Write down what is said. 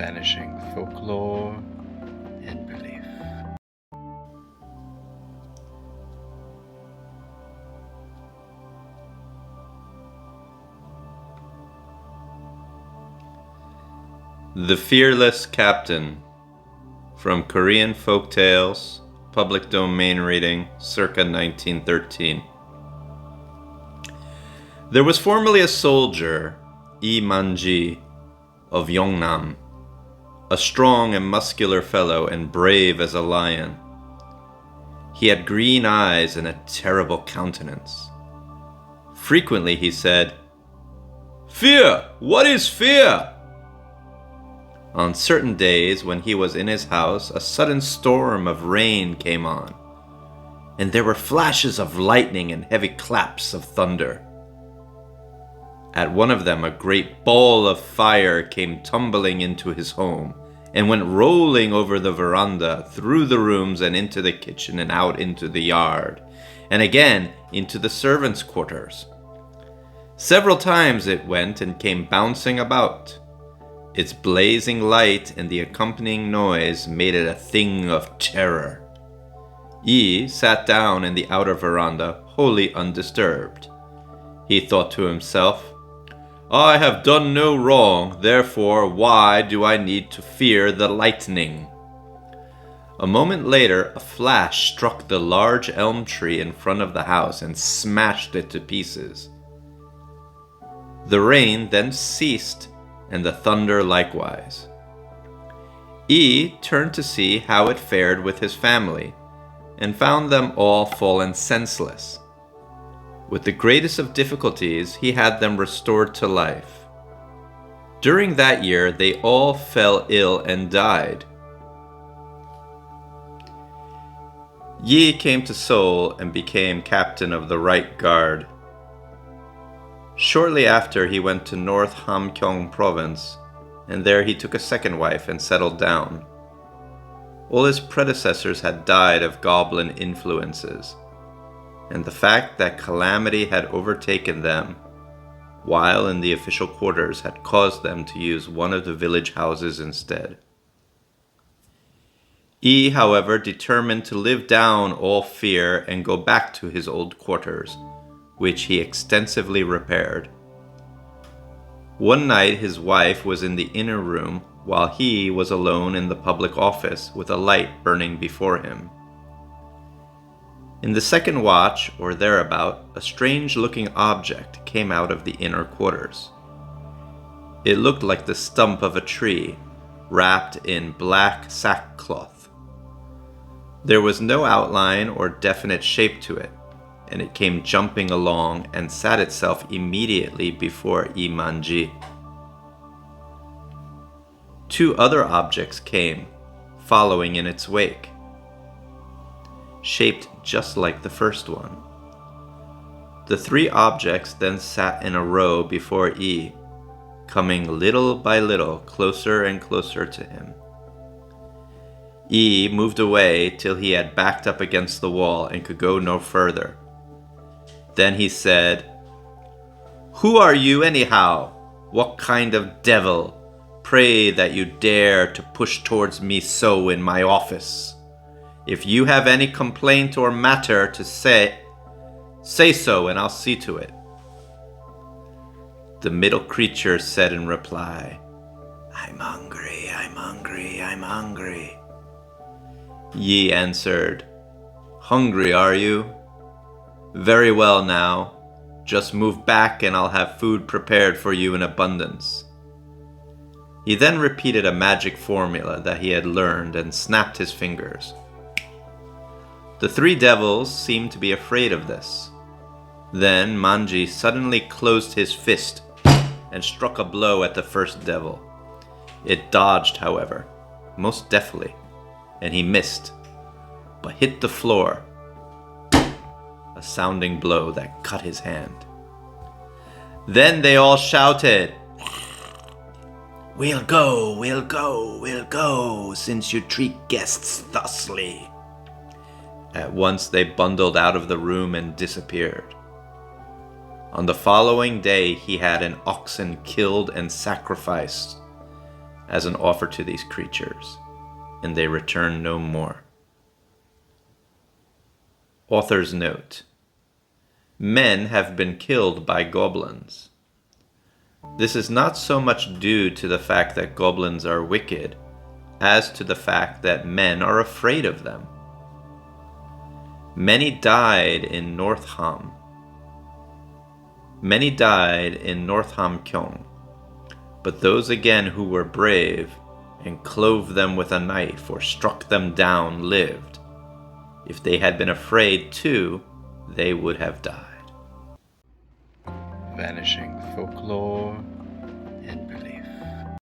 vanishing folklore and belief. The Fearless Captain, from Korean Folktales, public domain reading, circa 1913. There was formerly a soldier, Lee Man-ji, of Yeongnam, a strong and muscular fellow and brave as a lion. He had green eyes and a terrible countenance. Frequently he said, "Fear! What is fear?" On certain days when he was in his house, a sudden storm of rain came on, and there were flashes of lightning and heavy claps of thunder. At one of them, a great ball of fire came tumbling into his home and went rolling over the veranda, through the rooms and into the kitchen and out into the yard, and again into the servants' quarters. Several times it went and came bouncing about. Its blazing light and the accompanying noise made it a thing of terror. Yi sat down in the outer veranda, wholly undisturbed. He thought to himself, "I have done no wrong, therefore why do I need to fear the lightning?" A moment later, a flash struck the large elm tree in front of the house and smashed it to pieces. The rain then ceased, and the thunder likewise. Yi turned to see how it fared with his family, and found them all fallen senseless. With the greatest of difficulties, he had them restored to life. During that year, they all fell ill and died. Yi came to Seoul and became captain of the Right Guard. Shortly after, he went to North Hamgyong province, and there he took a second wife and settled down. All his predecessors had died of goblin influences, and the fact that calamity had overtaken them while in the official quarters had caused them to use one of the village houses instead. Yi, however, determined to live down all fear and go back to his old quarters, which he extensively repaired. One night his wife was in the inner room while he was alone in the public office with a light burning before him. In the second watch, or thereabout, a strange-looking object came out of the inner quarters. It looked like the stump of a tree, wrapped in black sackcloth. There was no outline or definite shape to it, and it came jumping along and sat itself immediately before Lee Man-ji. Two other objects came, following in its wake, shaped just like the first one. The three objects then sat in a row before Yi, coming little by little closer and closer to him. Yi moved away till he had backed up against the wall and could go no further. Then he said, "Who are you anyhow? What kind of devil? Pray that you dare to push towards me so in my office. If you have any complaint or matter to say so and I'll see to it." The middle creature said in reply, "I'm hungry, I'm hungry, I'm hungry." Yi answered, "Hungry, are you? Very well now, just move back and I'll have food prepared for you in abundance." He then repeated a magic formula that he had learned and snapped his fingers. The three devils seemed to be afraid of this. Then Man-ji suddenly closed his fist and struck a blow at the first devil. It dodged, however, most deftly, and he missed, but hit the floor, a sounding blow that cut his hand. Then they all shouted, We'll go, since you treat guests thusly." At once they bundled out of the room and disappeared. On the following day he had an oxen killed and sacrificed. as an offer to these creatures, and they return no more. Author's note: men have been killed by goblins. This is not so much due to the fact that goblins are wicked, as to the fact that men are afraid of them. Many died in Northam Kyong, but those again who were brave and clove them with a knife or struck them down lived. If they had been afraid too, they would have died. Vanishing folklore and belief.